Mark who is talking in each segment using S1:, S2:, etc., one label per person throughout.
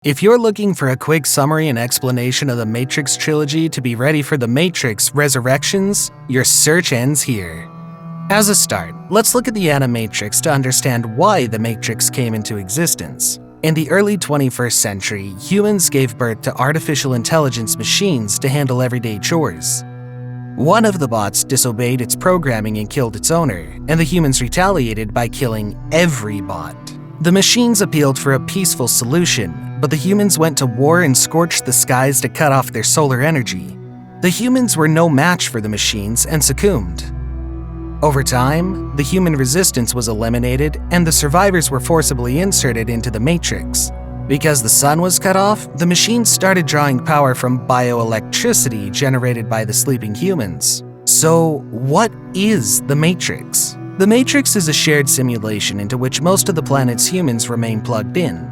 S1: If you're looking for a quick summary and explanation of the Matrix Trilogy to be ready for the Matrix Resurrections, your search ends here. As a start, let's look at the Animatrix to understand why the Matrix came into existence. In the early 21st century, humans gave birth to artificial intelligence machines to handle everyday chores. One of the bots disobeyed its programming and killed its owner, and the humans retaliated by killing every bot. The machines appealed for a peaceful solution, but the humans went to war and scorched the skies to cut off their solar energy. The humans were no match for the machines and succumbed. Over time, the human resistance was eliminated and the survivors were forcibly inserted into the Matrix. Because the sun was cut off, the machines started drawing power from bioelectricity generated by the sleeping humans. So, what is the Matrix? The Matrix is a shared simulation into which most of the planet's humans remain plugged in.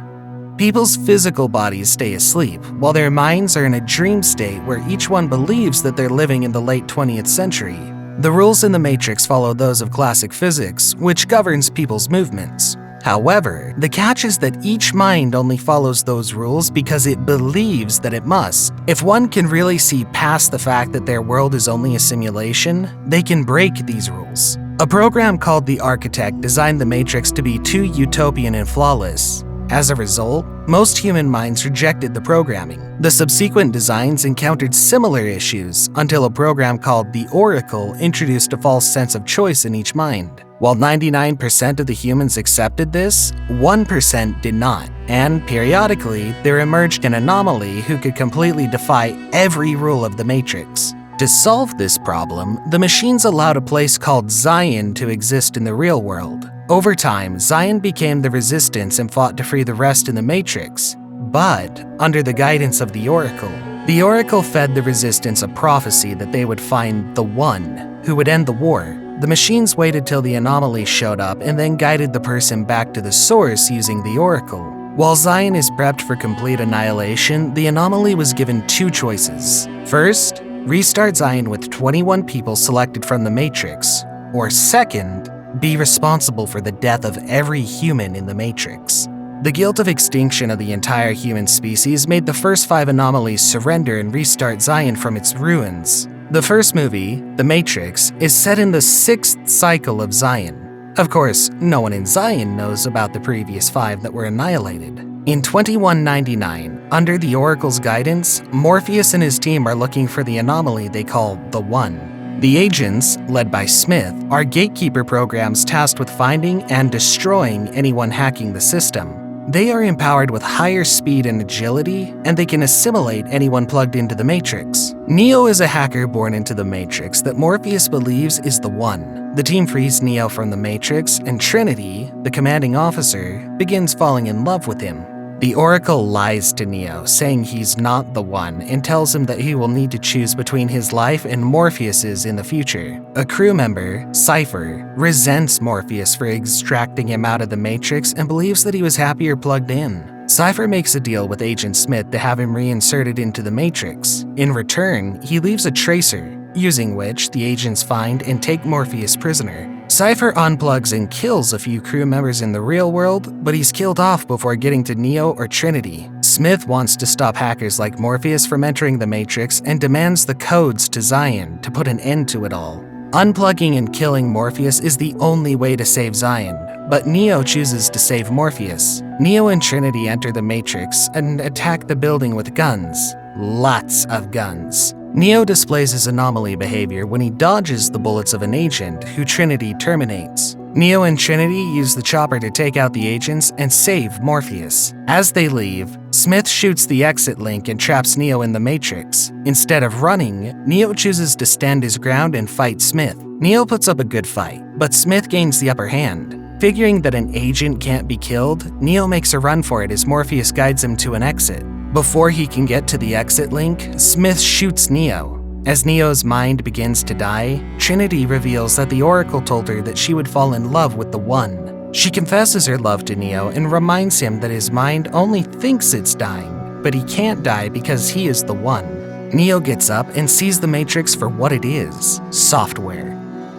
S1: People's physical bodies stay asleep, while their minds are in a dream state where each one believes that they're living in the late 20th century. The rules in the Matrix follow those of classic physics, which governs people's movements. However, the catch is that each mind only follows those rules because it believes that it must. If one can really see past the fact that their world is only a simulation, they can break these rules. A program called the Architect designed the Matrix to be too utopian and flawless. As a result, most human minds rejected the programming. The subsequent designs encountered similar issues until a program called the Oracle introduced a false sense of choice in each mind. While 99% of the humans accepted this, 1% did not, and periodically there emerged an anomaly who could completely defy every rule of the Matrix. To solve this problem, the machines allowed a place called Zion to exist in the real world. Over time, Zion became the resistance and fought to free the rest in the Matrix. But, under the guidance of the Oracle fed the resistance a prophecy that they would find the One, who would end the war. The machines waited till the anomaly showed up and then guided the person back to the source using the Oracle. While Zion is prepped for complete annihilation, the anomaly was given two choices. First, restart Zion with 21 people selected from the Matrix, or second, be responsible for the death of every human in the Matrix. The guilt of extinction of the entire human species made the first 5 anomalies surrender and restart Zion from its ruins. The first movie, The Matrix, is set in the 6th cycle of Zion. Of course, no one in Zion knows about the previous 5 that were annihilated. In 2199, under the Oracle's guidance, Morpheus and his team are looking for the anomaly they call the One. The agents, led by Smith, are gatekeeper programs tasked with finding and destroying anyone hacking the system. They are empowered with higher speed and agility, and they can assimilate anyone plugged into the Matrix. Neo is a hacker born into the Matrix that Morpheus believes is the One. The team frees Neo from the Matrix, and Trinity, the commanding officer, begins falling in love with him. The Oracle lies to Neo, saying he's not the One, and tells him that he will need to choose between his life and Morpheus's in the future. A crew member, Cypher, resents Morpheus for extracting him out of the Matrix and believes that he was happier plugged in. Cypher makes a deal with Agent Smith to have him reinserted into the Matrix. In return, he leaves a tracer, using which the agents find and take Morpheus prisoner. Cypher unplugs and kills a few crew members in the real world, but he's killed off before getting to Neo or Trinity. Smith wants to stop hackers like Morpheus from entering the Matrix and demands the codes to Zion to put an end to it all. Unplugging and killing Morpheus is the only way to save Zion, but Neo chooses to save Morpheus. Neo and Trinity enter the Matrix and attack the building with guns. Lots of guns. Neo displays his anomaly behavior when he dodges the bullets of an agent who Trinity terminates. Neo and Trinity use the chopper to take out the agents and save Morpheus. As they leave, Smith shoots the exit link and traps Neo in the Matrix. Instead of running, Neo chooses to stand his ground and fight Smith. Neo puts up a good fight, but Smith gains the upper hand. Figuring that an agent can't be killed, Neo makes a run for it as Morpheus guides him to an exit. Before he can get to the exit link, Smith shoots Neo. As Neo's mind begins to die, Trinity reveals that the Oracle told her that she would fall in love with the One. She confesses her love to Neo and reminds him that his mind only thinks it's dying, but he can't die because he is the One. Neo gets up and sees the Matrix for what it is, software.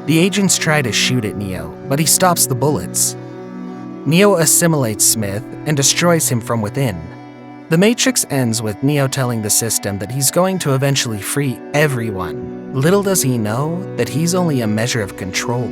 S1: The agents try to shoot at Neo, but he stops the bullets. Neo assimilates Smith and destroys him from within. The Matrix ends with Neo telling the system that he's going to eventually free everyone. Little does he know that he's only a measure of control.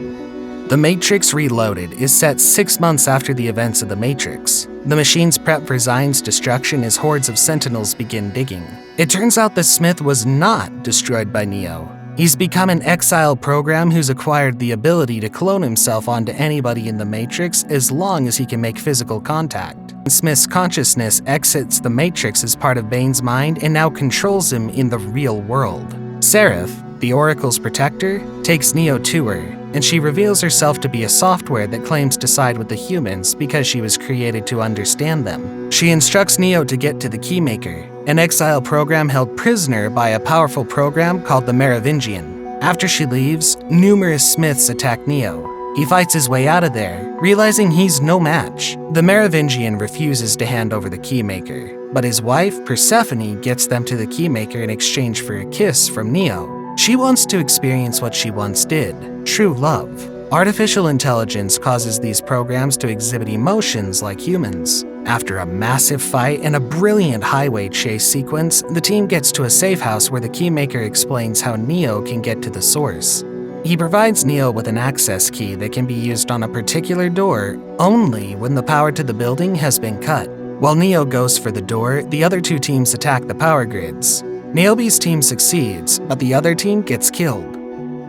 S1: The Matrix Reloaded is set 6 months after the events of The Matrix. The machines prep for Zion's destruction as hordes of Sentinels begin digging. It turns out that Smith was not destroyed by Neo. He's become an exile program who's acquired the ability to clone himself onto anybody in the Matrix as long as he can make physical contact. Smith's consciousness exits the Matrix as part of Bane's mind and now controls him in the real world. Seraph, the Oracle's protector, takes Neo to her, and she reveals herself to be a software that claims to side with the humans because she was created to understand them. She instructs Neo to get to the Keymaker, an exile program held prisoner by a powerful program called the Merovingian. After she leaves, numerous Smiths attack Neo. He fights his way out of there, realizing he's no match. The Merovingian refuses to hand over the Keymaker, but his wife, Persephone, gets them to the Keymaker in exchange for a kiss from Neo. She wants to experience what she once did, true love. Artificial intelligence causes these programs to exhibit emotions like humans. After a massive fight and a brilliant highway chase sequence, the team gets to a safe house where the Keymaker explains how Neo can get to the source. He provides Neo with an access key that can be used on a particular door only when the power to the building has been cut. While Neo goes for the door, the other two teams attack the power grids. Nailby's team succeeds, but the other team gets killed.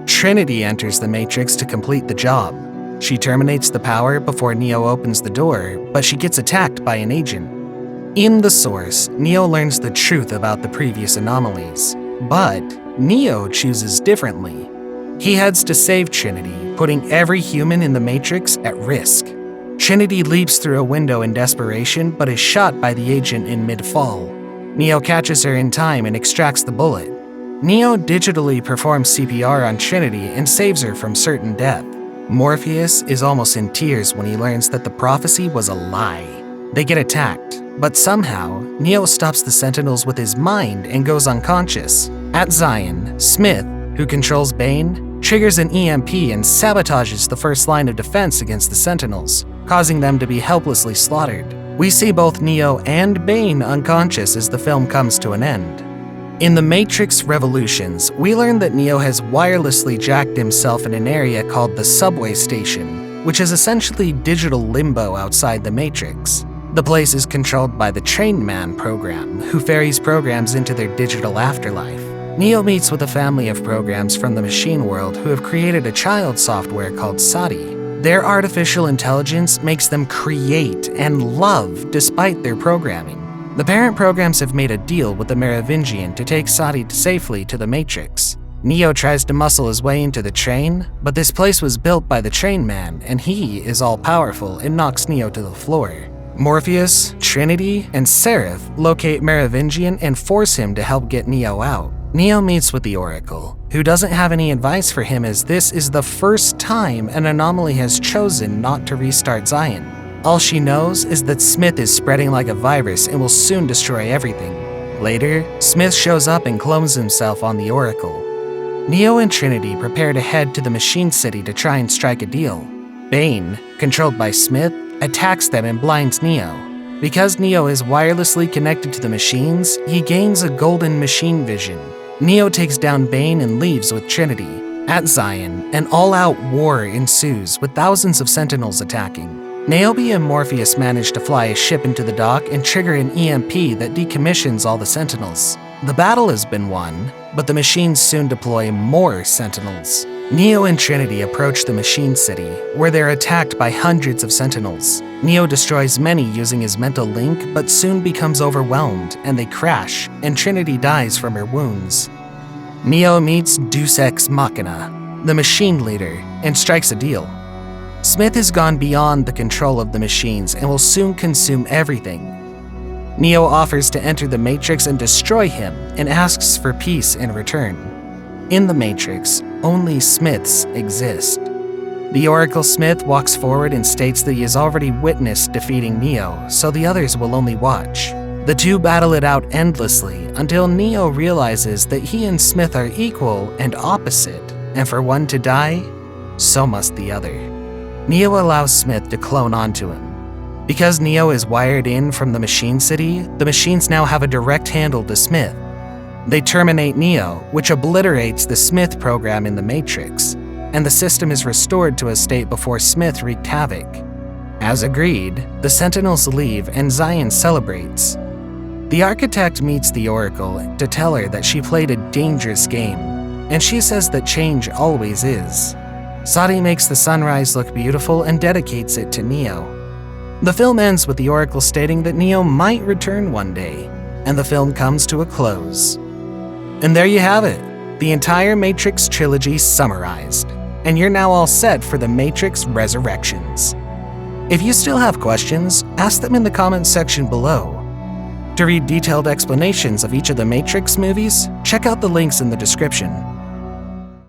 S1: Trinity enters the Matrix to complete the job. She terminates the power before Neo opens the door, but she gets attacked by an agent. In the source, Neo learns the truth about the previous anomalies, but Neo chooses differently. He heads to save Trinity, putting every human in the Matrix at risk. Trinity leaps through a window in desperation, but is shot by the agent in mid-fall. Neo catches her in time and extracts the bullet. Neo digitally performs CPR on Trinity and saves her from certain death. Morpheus is almost in tears when he learns that the prophecy was a lie. They get attacked, but somehow, Neo stops the Sentinels with his mind and goes unconscious. At Zion, Smith, who controls Bane, triggers an EMP and sabotages the first line of defense against the Sentinels, causing them to be helplessly slaughtered. We see both Neo and Bane unconscious as the film comes to an end. In the Matrix Revolutions, we learn that Neo has wirelessly jacked himself in an area called the subway station, which is essentially digital limbo outside the Matrix. The place is controlled by the Train Man program, who ferries programs into their digital afterlife. Neo meets with a family of programs from the machine world who have created a child software called Sati. Their artificial intelligence makes them create and love despite their programming. The parent programs have made a deal with the Merovingian to take Sati safely to the Matrix. Neo tries to muscle his way into the train, but this place was built by the Train Man, and he is all-powerful and knocks Neo to the floor. Morpheus, Trinity, and Seraph locate Merovingian and force him to help get Neo out. Neo meets with the Oracle, who doesn't have any advice for him as this is the first time an anomaly has chosen not to restart Zion. All she knows is that Smith is spreading like a virus and will soon destroy everything. Later, Smith shows up and clones himself on the Oracle. Neo and Trinity prepare to head to the Machine City to try and strike a deal. Bane, controlled by Smith, attacks them and blinds Neo. Because Neo is wirelessly connected to the machines, he gains a golden machine vision. Neo takes down Bane and leaves with Trinity. At Zion, an all-out war ensues with thousands of Sentinels attacking. Niobe and Morpheus manage to fly a ship into the dock and trigger an EMP that decommissions all the Sentinels. The battle has been won, but the machines soon deploy more Sentinels. Neo and Trinity approach the Machine City, where they're attacked by hundreds of Sentinels. Neo destroys many using his mental link, but soon becomes overwhelmed, and they crash, and Trinity dies from her wounds. Neo meets Deus Ex Machina, the machine leader, and strikes a deal. Smith has gone beyond the control of the machines and will soon consume everything. Neo offers to enter the Matrix and destroy him, and asks for peace in return. In the Matrix, only Smiths exist. The Oracle Smith walks forward and states that he has already witnessed defeating Neo, so the others will only watch. The two battle it out endlessly until Neo realizes that he and Smith are equal and opposite, and for one to die, so must the other. Neo allows Smith to clone onto him. Because Neo is wired in from the Machine City, the machines now have a direct handle to Smith. They terminate Neo, which obliterates the Smith program in the Matrix, and the system is restored to a state before Smith wreaked havoc. As agreed, the Sentinels leave and Zion celebrates. The Architect meets the Oracle to tell her that she played a dangerous game, and she says that change always is. Sadi makes the sunrise look beautiful and dedicates it to Neo. The film ends with the Oracle stating that Neo might return one day, and the film comes to a close. And there you have it, the entire Matrix trilogy summarized, and you're now all set for the Matrix Resurrections. If you still have questions, ask them in the comments section below. To read detailed explanations of each of the Matrix movies, check out the links in the description.